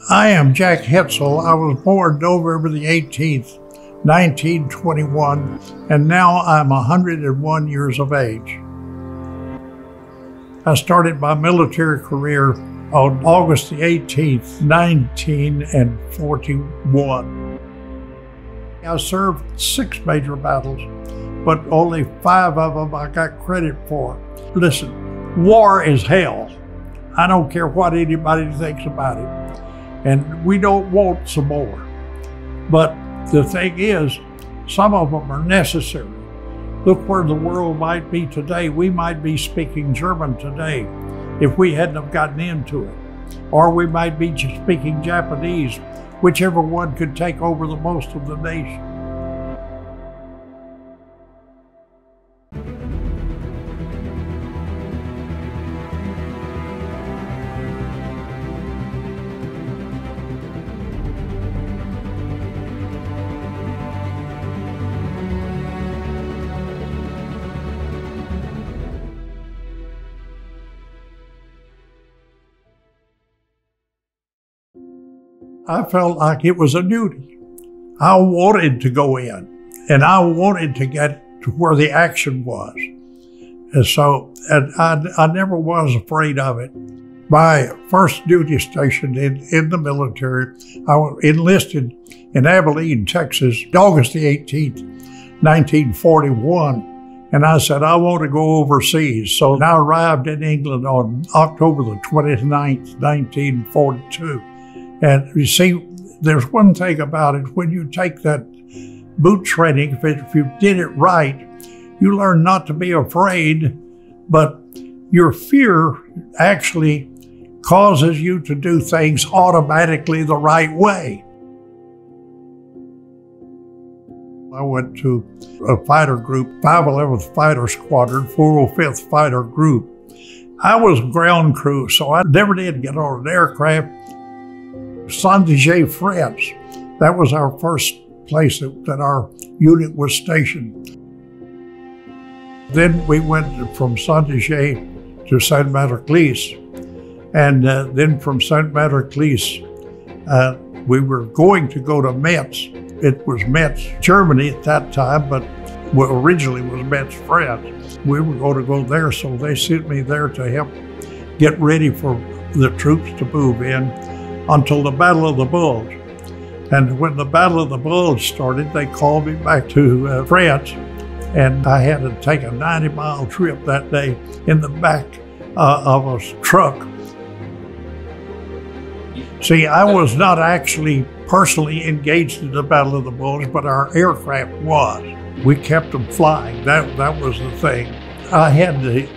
I am Jack Hetzel. I was born November the 18th, 1921, and now I'm 101 years of age. I started my military career on August the 18th, 1941. I served 6 major battles, but only 5 of them I got credit for. Listen, war is hell. I don't care what anybody thinks about it. And we don't want some more. But the thing is, some of them are necessary. Look where the world might be today. We might be speaking German today if we hadn't have gotten into it. Or we might be speaking Japanese, whichever one could take over the most of the nation. I felt like it was a duty. I wanted to go in, and I wanted to get to where the action was. And so I never was afraid of it. My first duty station in the military, I was enlisted in Abilene, Texas, August the 18th, 1941. And I said, I want to go overseas. So I arrived in England on October the 29th, 1942. And you see, there's one thing about it, when you take that boot training, if you did it right, you learn not to be afraid, but your fear actually causes you to do things automatically the right way. I went to a fighter group, 511th Fighter Squadron, 405th Fighter Group. I was ground crew, so I never did get on an aircraft. Saint-Dié, France. That was our first place that our unit was stationed. Then we went from Saint-Dié to Saint-Martin-Clis. And then from Saint-Martin-Clis, we were going to go to Metz. It was Metz, Germany at that time, but originally was Metz, France. We were going to go there, so they sent me there to help get ready for the troops to move in until the Battle of the Bulge. And when the Battle of the Bulge started, they called me back to France, and I had to take a 90-mile trip that day in the back of a truck. See, I was not actually personally engaged in the Battle of the Bulge, but our aircraft was. We kept them flying. That was the thing. I had the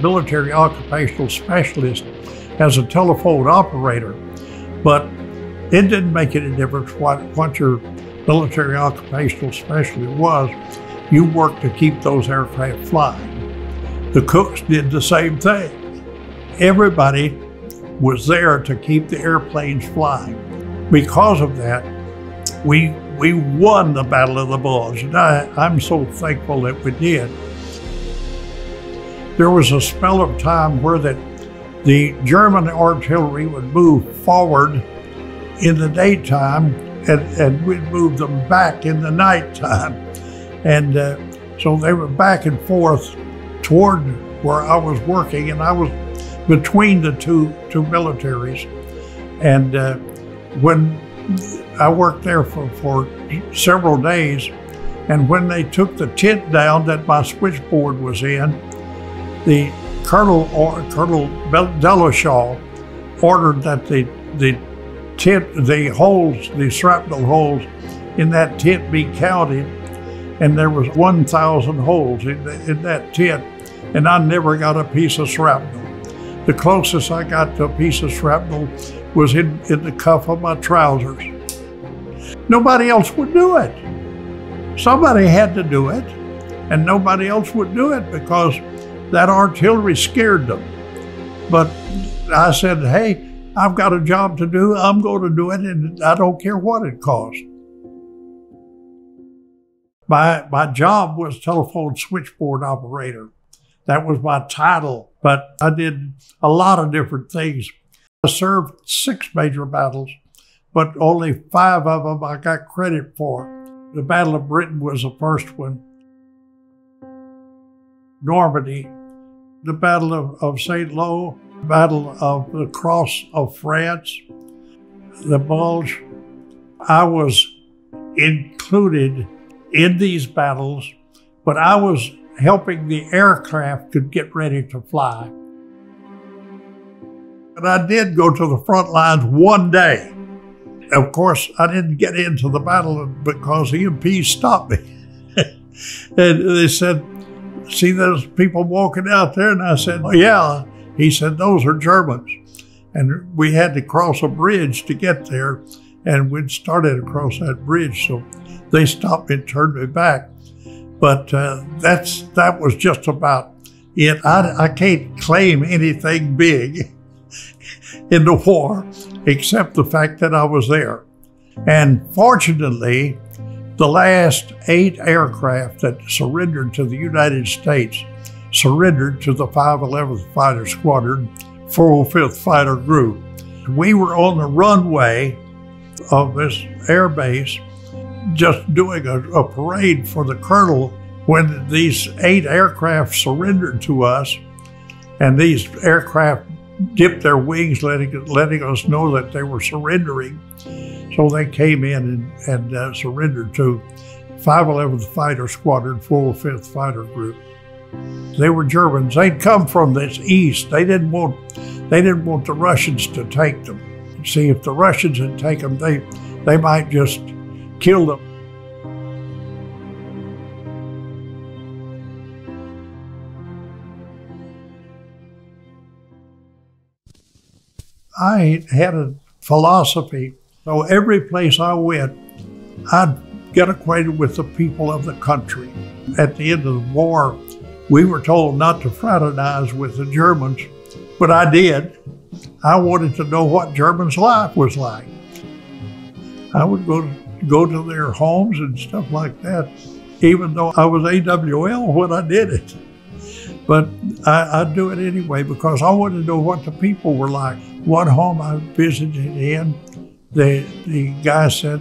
military occupational specialist as a telephone operator. But it didn't make any difference what your military occupational specialty was. You worked to keep those aircraft flying. The cooks did the same thing. Everybody was there to keep the airplanes flying. Because of that, we won the Battle of the Bulge, and I'm so thankful that we did. There was a spell of time where the German artillery would move forward in the daytime, and we'd move them back in the nighttime. And so they were back and forth toward where I was working, and I was between the two militaries. And when I worked there for several days, and when they took the tent down that my switchboard was in, the Colonel Delachaux ordered that the shrapnel holes in that tent be counted, and there was 1,000 holes in that tent, and I never got a piece of shrapnel. The closest I got to a piece of shrapnel was in the cuff of my trousers. Nobody else would do it. Somebody had to do it, and nobody else would do it because that artillery scared them. But I said, hey, I've got a job to do. I'm going to do it, and I don't care what it costs. My job was telephone switchboard operator. That was my title, but I did a lot of different things. I served 6 major battles, but only 5 of them I got credit for. The Battle of Britain was the first one. Normandy, the Battle of St. Lo, Battle of the Cross of France, the Bulge. I was included in these battles, but I was helping the aircraft could get ready to fly. And I did go to the front lines one day. Of course, I didn't get into the battle because the EMPs stopped me. And they said, "See those people walking out there?" And I said, "Oh, yeah." He said, "Those are Germans." And we had to cross a bridge to get there. And we'd started across that bridge, so they stopped me and turned me back. But that was just about it. I can't claim anything big in the war, except the fact that I was there. And fortunately, the last 8 aircraft that surrendered to the United States surrendered to the 511th Fighter Squadron, 405th Fighter Group. We were on the runway of this air base just doing a parade for the colonel when these 8 aircraft surrendered to us, and these aircraft dipped their wings, letting us know that they were surrendering. So they came in and surrendered to 511th Fighter Squadron, 405th Fighter Group. They were Germans. They'd come from this east. They didn't want the Russians to take them. See, if the Russians had taken them, they might just kill them. I had a philosophy, so every place I went, I'd get acquainted with the people of the country. At the end of the war, we were told not to fraternize with the Germans, but I did. I wanted to know what Germans' life was like. I would go to their homes and stuff like that, even though I was AWL when I did it. But I'd do it anyway because I wanted to know what the people were like. One home I visited in, the guy said,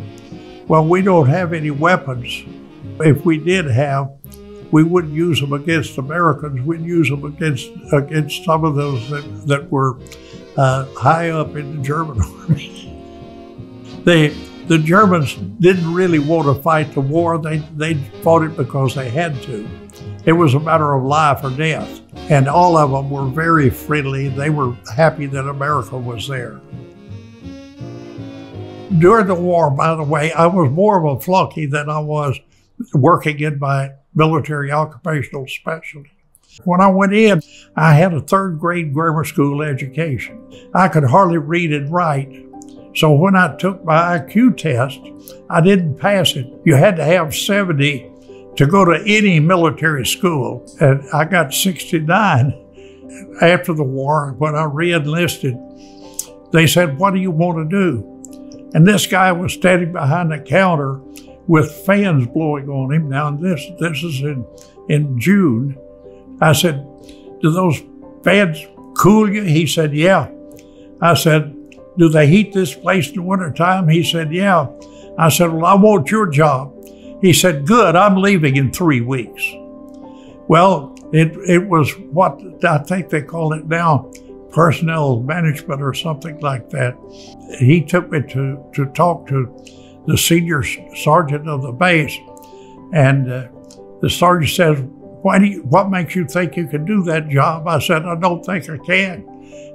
"Well, we don't have any weapons. If we did have, we wouldn't use them against Americans. We'd use them against some of those that were high up in the German army." The Germans didn't really want to fight the war. They fought it because they had to. It was a matter of life or death. And all of them were very friendly. They were happy that America was there. During the war, by the way, I was more of a flunky than I was working in my military occupational specialty. When I went in, I had a 3rd grade grammar school education. I could hardly read and write. So when I took my IQ test, I didn't pass it. You had to have 70 to go to any military school, and I got 69. After the war, when I re-enlisted, they said, "What do you want to do?" And this guy was standing behind the counter with fans blowing on him. Now this is in June. I said, "Do those fans cool you?" He said, "Yeah." I said, "Do they heat this place in the wintertime?" He said, "Yeah." I said, "Well, I want your job." He said, "Good, I'm leaving in 3 weeks." Well, it was what I think they call it now, personnel management or something like that. He took me to talk to the senior sergeant of the base, and the sergeant says, what makes you think you can do that job?" I said, "I don't think I can."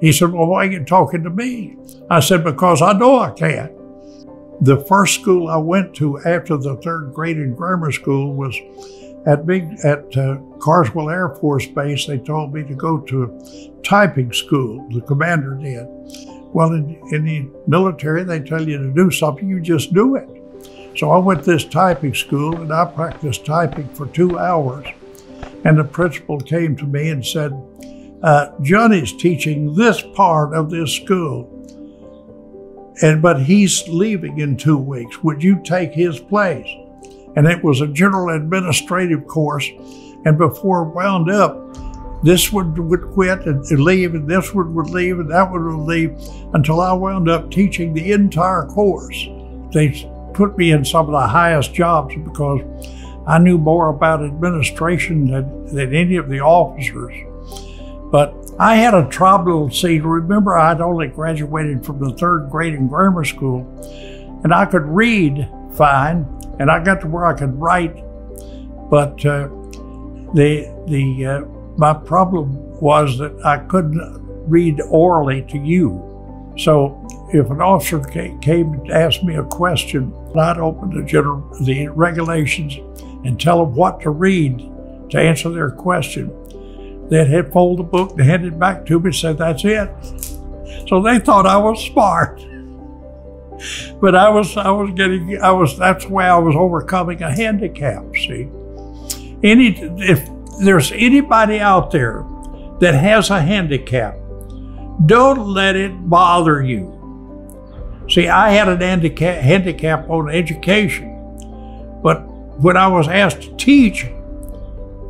He said, "Well, why are you talking to me?" I said, "Because I know I can." The first school I went to after the 3rd grade in grammar school was at Carswell Air Force Base. They told me to go to typing school. The commander did. Well, in the military, they tell you to do something, you just do it. So I went to this typing school, and I practiced typing for 2 hours. And the principal came to me and said, "Johnny's teaching this part of this school, but he's leaving in 2 weeks. Would you take his place?" And it was a general administrative course. And before it wound up, This one would quit and leave, and this one would leave, and that one would leave, until I wound up teaching the entire course. They put me in some of the highest jobs because I knew more about administration than any of the officers. But I had a trouble. See, remember, I'd only graduated from the 3rd grade in grammar school, and I could read fine, and I got to where I could write. But my problem was that I couldn't read orally to you. So if an officer came and asked me a question, I'd open the regulations and tell them what to read to answer their question. They'd fold the book and hand it back to me and say, "That's it." So they thought I was smart. But that's the way I was overcoming a handicap, see. If there's anybody out there that has a handicap, don't let it bother you. See, I had an handicap on education, but when I was asked to teach,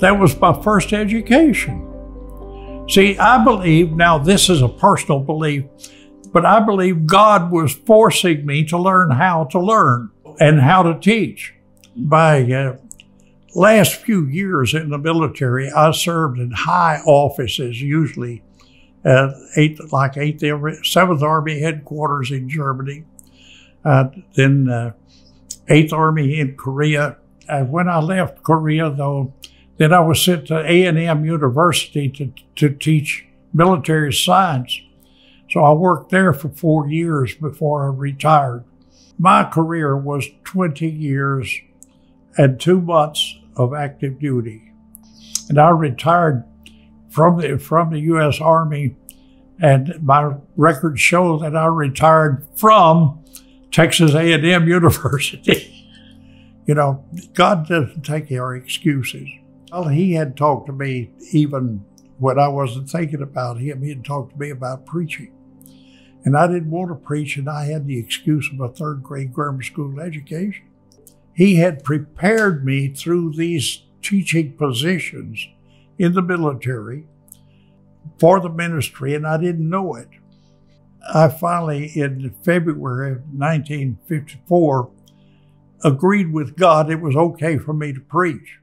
that was my first education. See, I believe, now this is a personal belief, but I believe God was forcing me to learn how to learn and how to teach. My last few years in the military, I served in high offices, usually at 7th Army headquarters in Germany, then 8th Army in Korea. And when I left Korea, though, then I was sent to A&M University to teach military science. So I worked there for 4 years before I retired. My career was 20 years and 2 months of active duty. And I retired from the U.S. Army, and my records show that I retired from Texas A&M University. You know, God doesn't take our excuses. Well, he had talked to me even when I wasn't thinking about him. He had talked to me about preaching. And I didn't want to preach, and I had the excuse of a 3rd grade grammar school education. He had prepared me through these teaching positions in the military for the ministry, and I didn't know it. I finally, in February of 1954, agreed with God it was okay for me to preach.